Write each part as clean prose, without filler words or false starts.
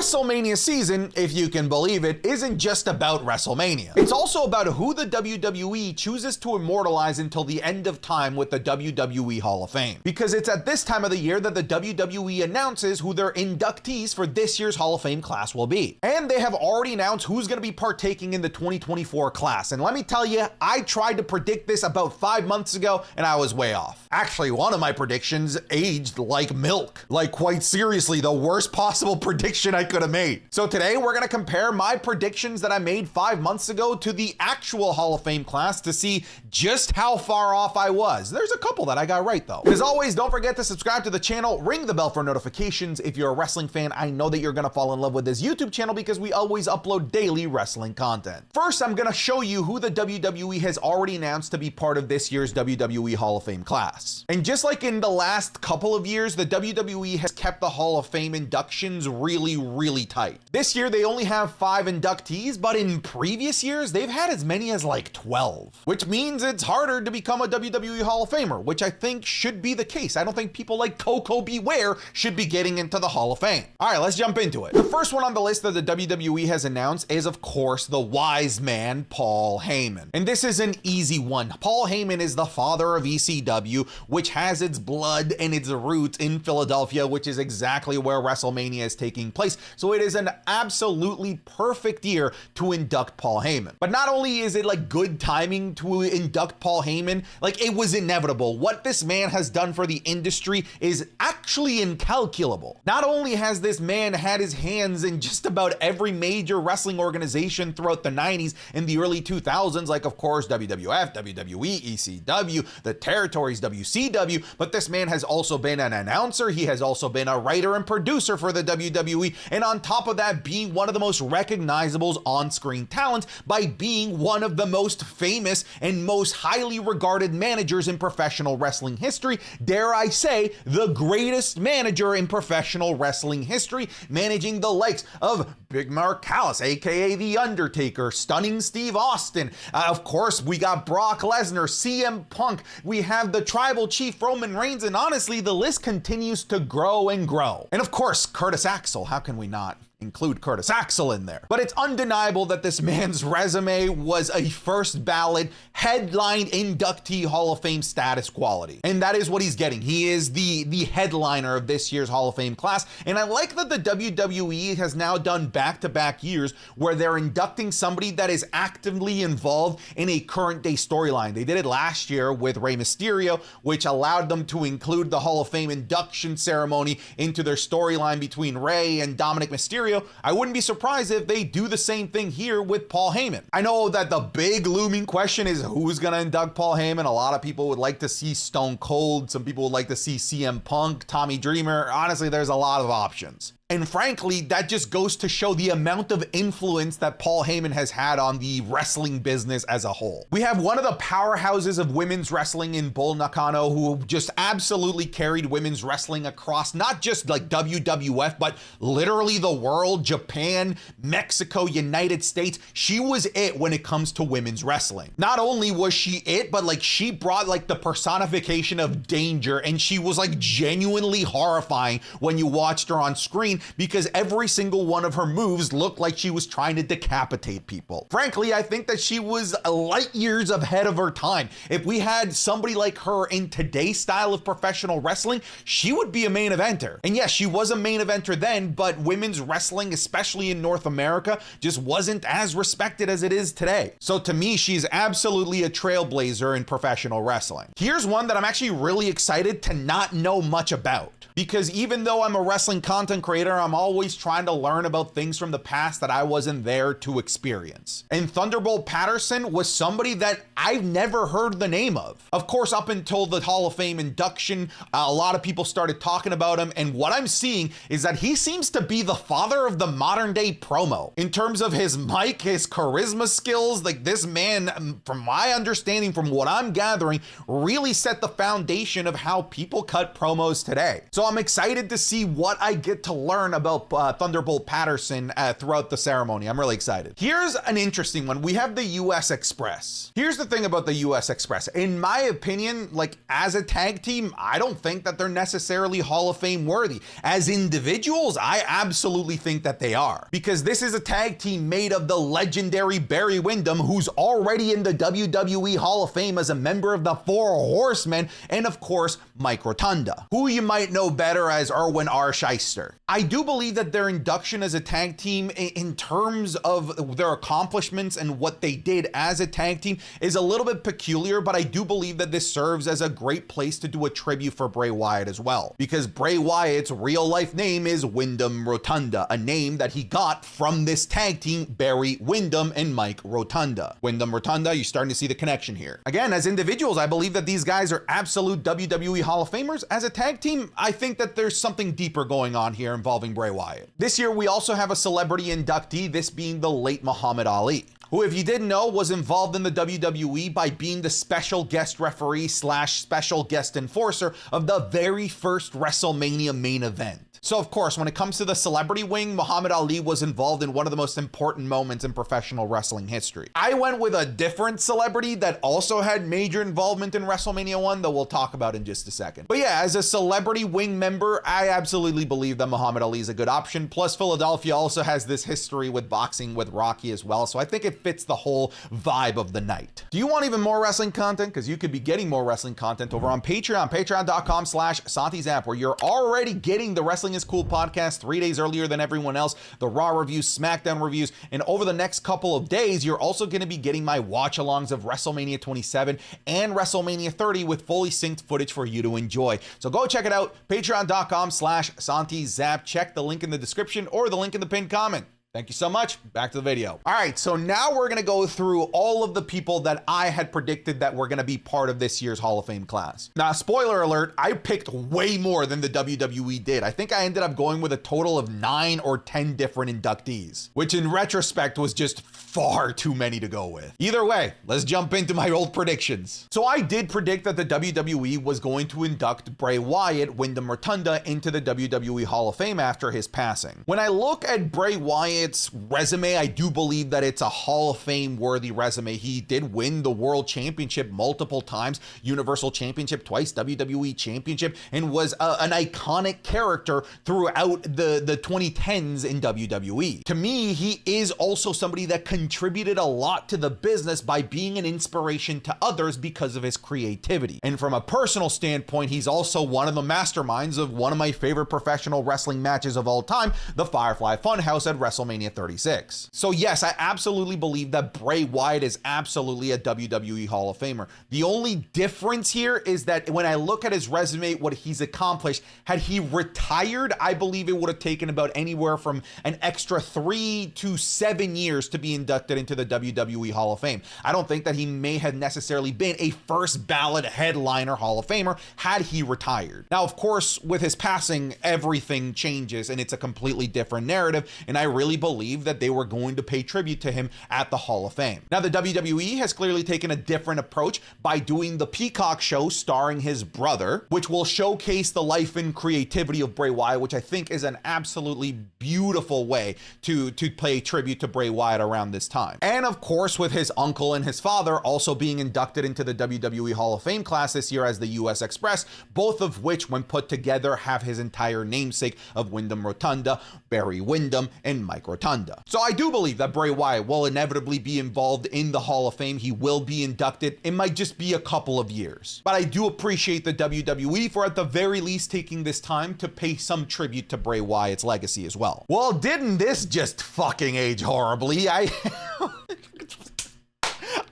WrestleMania season, if you can believe it, isn't just about WrestleMania. It's also about who the WWE chooses to immortalize until the end of time with the WWE Hall of Fame. Because it's at this time of the year that the WWE announces who their inductees for this year's Hall of Fame class will be. And they have already announced who's going to be partaking in the 2024 class. And let me tell you, I tried to predict this about 5 months ago and I was way off. Actually, one of my predictions aged like milk. Like, quite seriously, the worst possible prediction I could have made. So today we're going to compare my predictions that I made 5 months ago to the actual Hall of Fame class to see just how far off I was. There's a couple that I got right though. As always, don't forget to subscribe to the channel, ring the bell for notifications. If you're a wrestling fan, I know that you're going to fall in love with this YouTube channel because we always upload daily wrestling content. First, I'm going to show you who the WWE has already announced to be part of this year's WWE Hall of Fame class. And just like in the last couple of years, the WWE has kept the Hall of Fame inductions really tight. This year, they only have 5 inductees, but in previous years, they've had as many as like 12, which means it's harder to become a WWE Hall of Famer, which I think should be the case. I don't think people like Coco Beware should be getting into the Hall of Fame. All right, let's jump into it. The first one on the list that the WWE has announced is, of course, the wise man, Paul Heyman. And this is an easy one. Paul Heyman is the father of ECW, which has its blood and its roots in Philadelphia, which is exactly where WrestleMania is taking place. So it is an absolutely perfect year to induct Paul Heyman. But not only is it like good timing to induct Paul Heyman, like it was inevitable. What this man has done for the industry is actually incalculable. Not only has this man had his hands in just about every major wrestling organization throughout the 90s and the early 2000s, like of course WWF, WWE, ECW, the territories, WCW, but this man has also been an announcer. He has also been a writer and producer for the WWE, and on top of that, being one of the most recognizable on-screen talents by being one of the most famous and most highly regarded managers in professional wrestling history. Dare I say, the greatest manager in professional wrestling history, managing the likes of Big Mark Callis, aka The Undertaker, Stunning Steve Austin. Of course, we got Brock Lesnar, CM Punk, we have the Tribal Chief Roman Reigns, and honestly, the list continues to grow and grow. And of course, Curtis Axel, how can we not include Curtis Axel in there? But it's undeniable that this man's resume was a first ballot headline inductee Hall of Fame status quality. And that is what he's getting. He is the headliner of this year's Hall of Fame class. And I like that the WWE has now done back-to-back years where they're inducting somebody that is actively involved in a current day storyline. They did it last year with Rey Mysterio, which allowed them to include the Hall of Fame induction ceremony into their storyline between Rey and Dominic Mysterio. I wouldn't be surprised if they do the same thing here with Paul Heyman. I know that the big looming question is who's going to induct Paul Heyman. A lot of people would like to see Stone Cold. Some people would like to see CM Punk, Tommy Dreamer. Honestly, there's a lot of options. And frankly, that just goes to show the amount of influence that Paul Heyman has had on the wrestling business as a whole. We have one of the powerhouses of women's wrestling in Bull Nakano, who just absolutely carried women's wrestling across not just like WWF, but literally the world, Japan, Mexico, United States. She was it when it comes to women's wrestling. Not only was she it, but like she brought like the personification of danger, and she was like genuinely horrifying when you watched her on screen, because every single one of her moves looked like she was trying to decapitate people. Frankly, I think that she was light years ahead of her time. If we had somebody like her in today's style of professional wrestling, she would be a main eventer. And yes, she was a main eventer then, but women's wrestling, especially in North America, just wasn't as respected as it is today. So to me, she's absolutely a trailblazer in professional wrestling. Here's one that I'm actually really excited to not know much about, because even though I'm a wrestling content creator, I'm always trying to learn about things from the past that I wasn't there to experience. And Thunderbolt Patterson was somebody that I've never heard the name of. Of course, up until the Hall of Fame induction, a lot of people started talking about him, and what I'm seeing is that he seems to be the father of the modern day promo. In terms of his mic, his charisma skills, like this man, from my understanding, from what I'm gathering, really set the foundation of how people cut promos today. So I'm excited to see what I get to learn learn about Thunderbolt Patterson throughout the ceremony. I'm really excited. Here's an interesting one. We have the US Express. Here's the thing about the US Express. In my opinion, like as a tag team, I don't think that they're necessarily Hall of Fame worthy. As individuals, I absolutely think that they are, because this is a tag team made of the legendary Barry Windham, who's already in the WWE Hall of Fame as a member of the Four Horsemen, and of course, Mike Rotunda, who you might know better as Erwin R. Shyster. I do believe that their induction as a tag team in terms of their accomplishments and what they did as a tag team is a little bit peculiar, but I do believe that this serves as a great place to do a tribute for Bray Wyatt as well, because Bray Wyatt's real life name is Windham Rotunda, a name that he got from this tag team, Barry Windham and Mike Rotunda. Windham Rotunda, you're starting to see the connection here. Again, as individuals, I believe that these guys are absolute WWE Hall of Famers. As a tag team, I think that there's something deeper going on here involving Bray Wyatt. This year, we also have a celebrity inductee, this being the late Muhammad Ali, who, if you didn't know, was involved in the WWE by being the special guest referee / special guest enforcer of the very first WrestleMania main event. So of course, when it comes to the celebrity wing, Muhammad Ali was involved in one of the most important moments in professional wrestling history. I went with a different celebrity that also had major involvement in WrestleMania 1 that we'll talk about in just a second. But yeah, as a celebrity wing member, I absolutely believe that Muhammad Ali is a good option. Plus, Philadelphia also has this history with boxing with Rocky as well, so I think it fits the whole vibe of the night. Do you want even more wrestling content? Because you could be getting more wrestling content over on Patreon, patreon.com/SantiZap, where you're already getting the Wrestling is Cool podcast 3 days earlier than everyone else, the Raw reviews, SmackDown reviews, and over the next couple of days, you're also going to be getting my watch-alongs of WrestleMania 27 and WrestleMania 30 with fully synced footage for you to enjoy. So go check it out, patreon.com/SantiZap. Check the link in the description or the link in the pinned comment. Thank you so much. Back to the video. All right, so now we're gonna go through all of the people that I had predicted that were gonna be part of this year's Hall of Fame class. Now, spoiler alert, I picked way more than the WWE did. I think I ended up going with a total of 9 or 10 different inductees, which in retrospect was just far too many to go with. Either way, let's jump into my old predictions. So I did predict that the WWE was going to induct Bray Wyatt, Windham Rotunda, into the WWE Hall of Fame after his passing. When I look at Bray Wyatt's resume, I do believe that it's a Hall of Fame worthy resume. He did win the World Championship multiple times, Universal Championship twice, WWE Championship, and was an iconic character throughout the 2010s in WWE. To me, he is also somebody that contributed a lot to the business by being an inspiration to others because of his creativity. And from a personal standpoint, he's also one of the masterminds of one of my favorite professional wrestling matches of all time, the Firefly Funhouse at WrestleMania 36. So yes, I absolutely believe that Bray Wyatt is absolutely a WWE Hall of Famer. The only difference here is that when I look at his resume, what he's accomplished, had he retired, I believe it would have taken about anywhere from an extra 3 to 7 years to be inducted into the WWE Hall of Fame. I don't think that he may have necessarily been a first ballot headliner Hall of Famer had he retired. Now, of course, with his passing, everything changes and it's a completely different narrative, and I really believe that they were going to pay tribute to him at the Hall of Fame. Now, the WWE has clearly taken a different approach by doing the Peacock show starring his brother, which will showcase the life and creativity of Bray Wyatt, which I think is an absolutely beautiful way to pay tribute to Bray Wyatt around this time. And of course, with his uncle and his father also being inducted into the WWE Hall of Fame class this year as the US Express, both of which, when put together, have his entire namesake of Windham Rotunda, Barry Windham, and Mike Rotunda. So I do believe that Bray Wyatt will inevitably be involved in the Hall of Fame. He will be inducted. It might just be a couple of years. But I do appreciate the WWE for at the very least taking this time to pay some tribute to Bray Wyatt's legacy as well. Well, didn't this just fucking age horribly?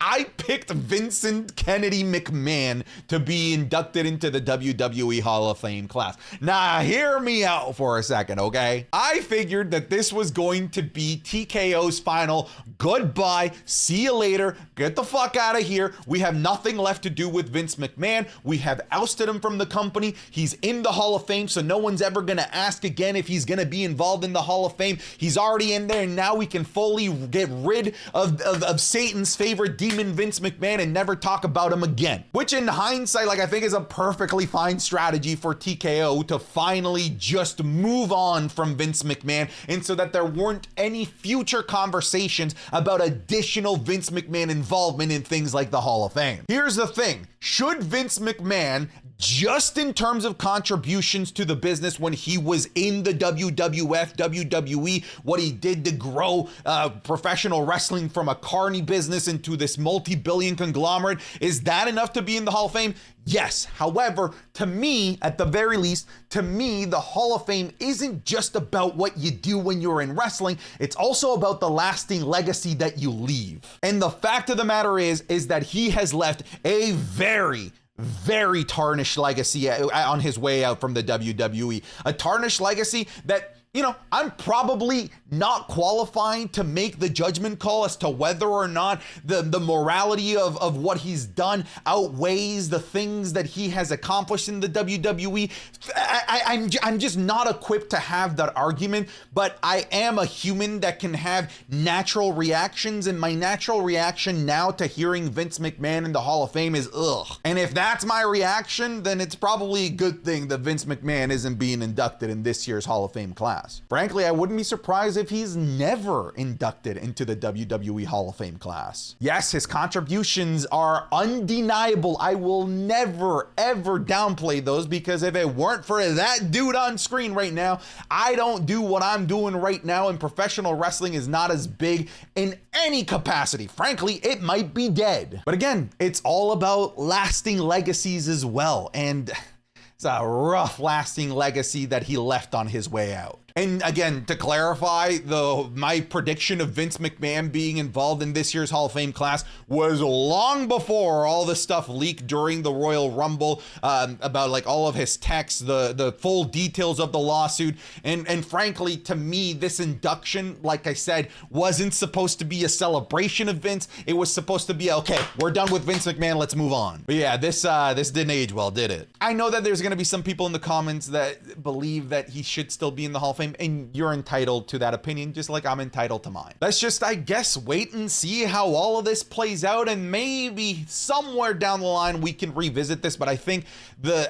I picked Vincent Kennedy McMahon to be inducted into the WWE Hall of Fame class. Now, hear me out for a second, okay? I figured that this was going to be TKO's final goodbye, see you later, get the fuck out of here. We have nothing left to do with Vince McMahon. We have ousted him from the company. He's in the Hall of Fame, so no one's ever gonna ask again if he's gonna be involved in the Hall of Fame. He's already in there, and now we can fully get rid of Satan's favorite demon Heyman, Vince McMahon, and never talk about him again. Which in hindsight, like, I think is a perfectly fine strategy for TKO to finally just move on from Vince McMahon, and so that there weren't any future conversations about additional Vince McMahon involvement in things like the Hall of Fame. Here's the thing. Should Vince McMahon, just in terms of contributions to the business when he was in the WWF, WWE, what he did to grow professional wrestling from a carny business into this multi-billion conglomerate, is that enough to be in the Hall of Fame? Yes. However, to me, at the very least, to me, the Hall of Fame isn't just about what you do when you're in wrestling. It's also about the lasting legacy that you leave. And the fact of the matter is that he has left a very tarnished legacy on his way out from the WWE. A tarnished legacy that, you know, I'm probably not qualifying to make the judgment call as to whether or not the morality of what he's done outweighs the things that he has accomplished in the WWE. I'm just not equipped to have that argument, but I am a human that can have natural reactions, and my natural reaction now to hearing Vince McMahon in the Hall of Fame is ugh. And if that's my reaction, then it's probably a good thing that Vince McMahon isn't being inducted in this year's Hall of Fame class. Frankly, I wouldn't be surprised if he's never inducted into the WWE Hall of Fame class. Yes, his contributions are undeniable. I will never, ever downplay those, because if it weren't for that dude on screen right now, I don't do what I'm doing right now, and professional wrestling is not as big in any capacity. Frankly, it might be dead. But again, it's all about lasting legacies as well, and it's a rough lasting legacy that he left on his way out. And again, to clarify, my prediction of Vince McMahon being involved in this year's Hall of Fame class was long before all the stuff leaked during the Royal Rumble about like all of his texts, the full details of the lawsuit. And frankly, to me, this induction, like I said, wasn't supposed to be a celebration of Vince. It was supposed to be, okay, we're done with Vince McMahon, let's move on. But yeah, this didn't age well, did it? I know that there's gonna be some people in the comments that believe that he should still be in the Hall of Fame, and you're entitled to that opinion just like I'm entitled to mine. Let's just, I guess, wait and see how all of this plays out, and maybe somewhere down the line we can revisit this. But I think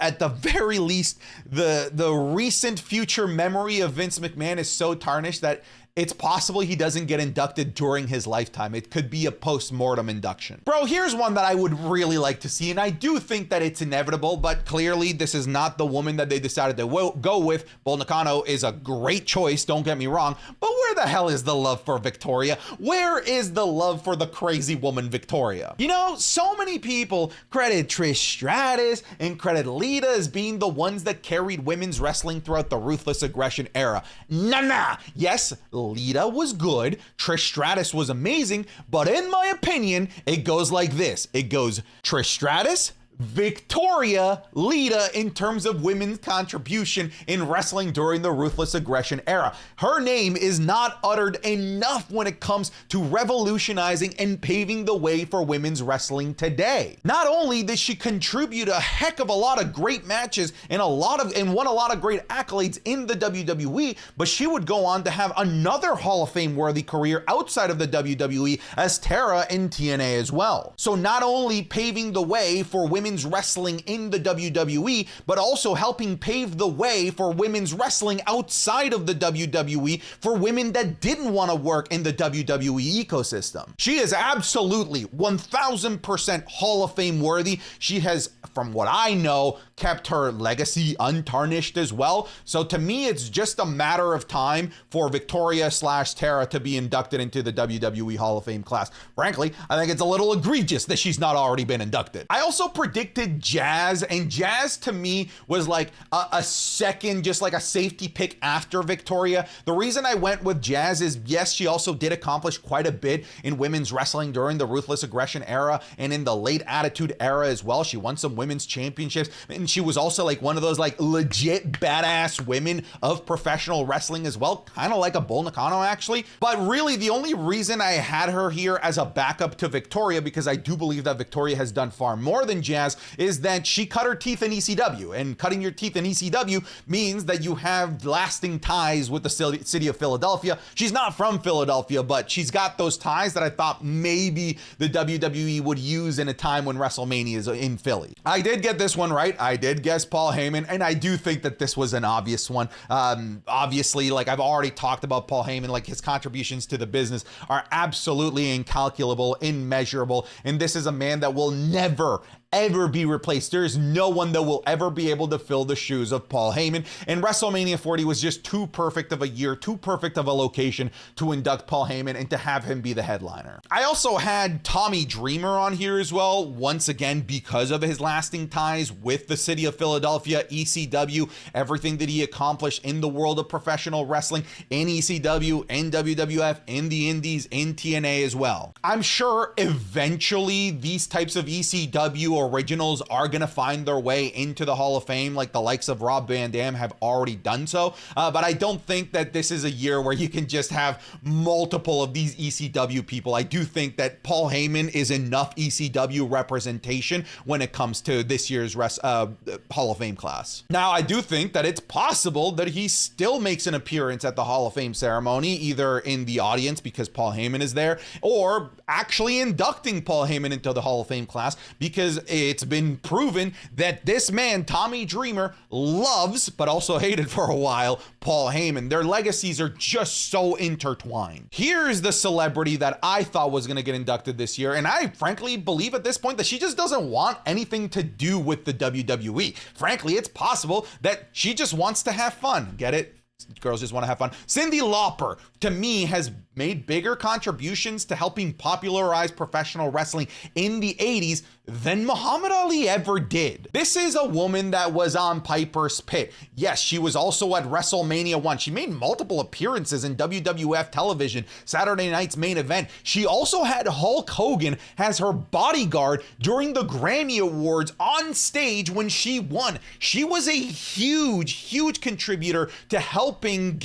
at the very least, the recent future memory of Vince McMahon is so tarnished that it's possible he doesn't get inducted during his lifetime. It could be a post-mortem induction. Bro, here's one that I would really like to see, and I do think that it's inevitable, but clearly this is not the woman that they decided to go with. Bull Nakano is a great choice, don't get me wrong, but where the hell is the love for Victoria? Where is the love for the crazy woman Victoria? You know, so many people credit Trish Stratus and credit Lita as being the ones that carried women's wrestling throughout the Ruthless Aggression era. Nah. Yes, Lita was good, Trish Stratus was amazing, but in my opinion, it goes like this. It goes Trish Stratus, Victoria, Lita in terms of women's contribution in wrestling during the Ruthless Aggression era. Her name is not uttered enough when it comes to revolutionizing and paving the way for women's wrestling today. Not only did she contribute a heck of a lot of great matches and won a lot of great accolades in the WWE, but she would go on to have another Hall of Fame worthy career outside of the WWE as Tara in TNA as well. So not only paving the way for women's wrestling in the WWE, but also helping pave the way for women's wrestling outside of the WWE for women that didn't want to work in the WWE ecosystem. She is absolutely 1000% Hall of Fame worthy. She has, from what I know, kept her legacy untarnished as well. So to me, it's just a matter of time for Victoria/Tara to be inducted into the WWE Hall of Fame class. Frankly, I think it's a little egregious that she's not already been inducted. I also predicted Jazz, and Jazz to me was like a second, just like a safety pick after Victoria. The reason I went with Jazz is, yes, she also did accomplish quite a bit in women's wrestling during the Ruthless Aggression era and in the late Attitude era as well. She won some women's championships, and she was also like one of those like legit badass women of professional wrestling as well, kind of like a Bull Nakano actually. But really the only reason I had her here as a backup to Victoria, because I do believe that Victoria has done far more than Jazz, has is that she cut her teeth in ECW, and cutting your teeth in ECW means that you have lasting ties with the city of Philadelphia. She's not from Philadelphia, but she's got those ties that I thought maybe the WWE would use in a time when WrestleMania is in Philly. I did get this one right. I did guess Paul Heyman, and I do think that this was an obvious one. Obviously, like I've already talked about Paul Heyman, like his contributions to the business are absolutely incalculable, immeasurable, and this is a man that will never ever be replaced. There is no one that will ever be able to fill the shoes of Paul Heyman, and WrestleMania 40 was just too perfect of a year, too perfect of a location to induct Paul Heyman and to have him be the headliner. I also had Tommy Dreamer on here as well, once again because of his lasting ties with the city of Philadelphia, ECW, everything that he accomplished in the world of professional wrestling, in ECW, in WWF, in the Indies, in TNA as well. I'm sure eventually these types of ECW originals are going to find their way into the Hall of Fame, like the likes of Rob Van Dam have already done so. But I don't think that this is a year where you can just have multiple of these ECW people. I do think that Paul Heyman is enough ECW representation when it comes to this year's Hall of Fame class. Now, I do think that it's possible that he still makes an appearance at the Hall of Fame ceremony, either in the audience because Paul Heyman is there, or actually inducting Paul Heyman into the Hall of Fame class, because it's been proven that this man, Tommy Dreamer, loves, but also hated for a while, Paul Heyman. Their legacies are just so intertwined. Here's the celebrity that I thought was going to get inducted this year, and I frankly believe at this point that she just doesn't want anything to do with the WWE. Frankly, it's possible that she just wants to have fun. Get it? Girls just want to have fun. Cyndi Lauper, to me, has made bigger contributions to helping popularize professional wrestling in the 80s than Muhammad Ali ever did. This is a woman that was on Piper's Pit. Yes, she was also at WrestleMania 1. She made multiple appearances in WWF television, Saturday Night's Main Event. She also had Hulk Hogan as her bodyguard during the Grammy Awards on stage when she won. She was a huge contributor to helping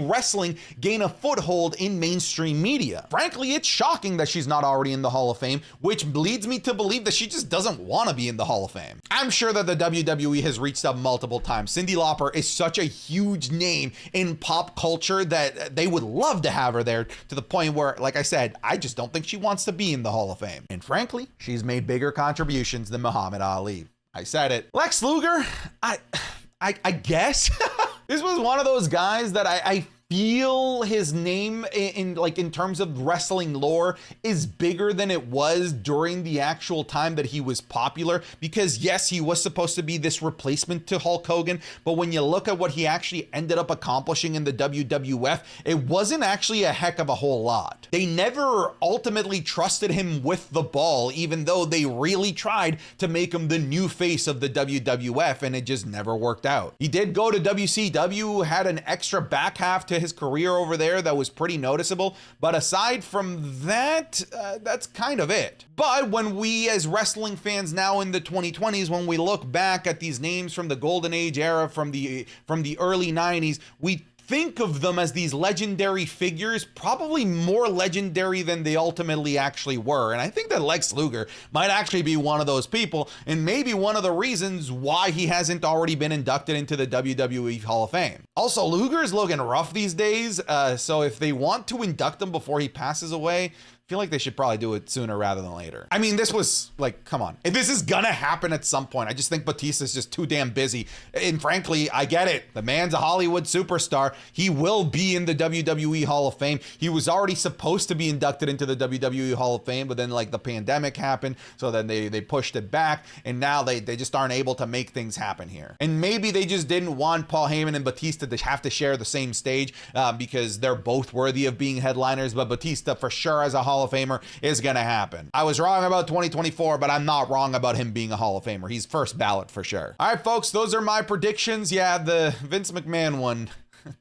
wrestling gain a foothold in mainstream media. Frankly, it's shocking that she's not already in the Hall of Fame, which leads me to believe that she just doesn't want to be in the Hall of Fame. I'm sure that the WWE has reached out multiple times. Cyndi Lauper is such a huge name in pop culture that they would love to have her there, to the point where, like I said, I just don't think she wants to be in the Hall of Fame. And frankly, she's made bigger contributions than Muhammad Ali. I said it. Lex Luger, I guess. This was one of those guys that I feel his name in terms of wrestling lore is bigger than it was during the actual time that he was popular, because yes, he was supposed to be this replacement to Hulk Hogan, but when you look at what he actually ended up accomplishing in the WWF, it wasn't actually a heck of a whole lot. They never ultimately trusted him with the ball, even though they really tried to make him the new face of the WWF, and it just never worked out. He did go to WCW, had an extra back half to his career over there that was pretty noticeable, but aside from that, that's kind of it. But when we as wrestling fans now in the 2020s, when we look back at these names from the golden age era, from the early 90s, we think of them as these legendary figures, probably more legendary than they ultimately actually were. And I think that Lex Luger might actually be one of those people, and maybe one of the reasons why he hasn't already been inducted into the WWE Hall of Fame. Also, Luger's looking rough these days, so if they want to induct him before he passes away, I feel like they should probably do it sooner rather than later. I mean, this was like, come on. If this is gonna happen at some point, I just think Batista's just too damn busy. And frankly, I get it. The man's a Hollywood superstar. He will be in the WWE Hall of Fame. He was already supposed to be inducted into the WWE Hall of Fame, but then like the pandemic happened, so then they pushed it back, and now they just aren't able to make things happen here. And maybe they just didn't want Paul Heyman and Batista to have to share the same stage because they're both worthy of being headliners, but Batista for sure as a Hall of Famer is gonna happen. I was wrong about 2024, but I'm not wrong about him being a Hall of Famer. He's first ballot for sure. All right, folks, those are my predictions. Yeah, the Vince McMahon one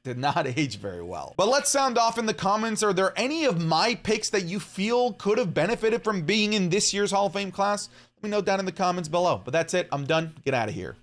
did not age very well. But let's sound off in the comments. Are there any of my picks that you feel could have benefited from being in this year's Hall of Fame class? Let me know down in the comments below. But that's it. I'm done. Get out of here.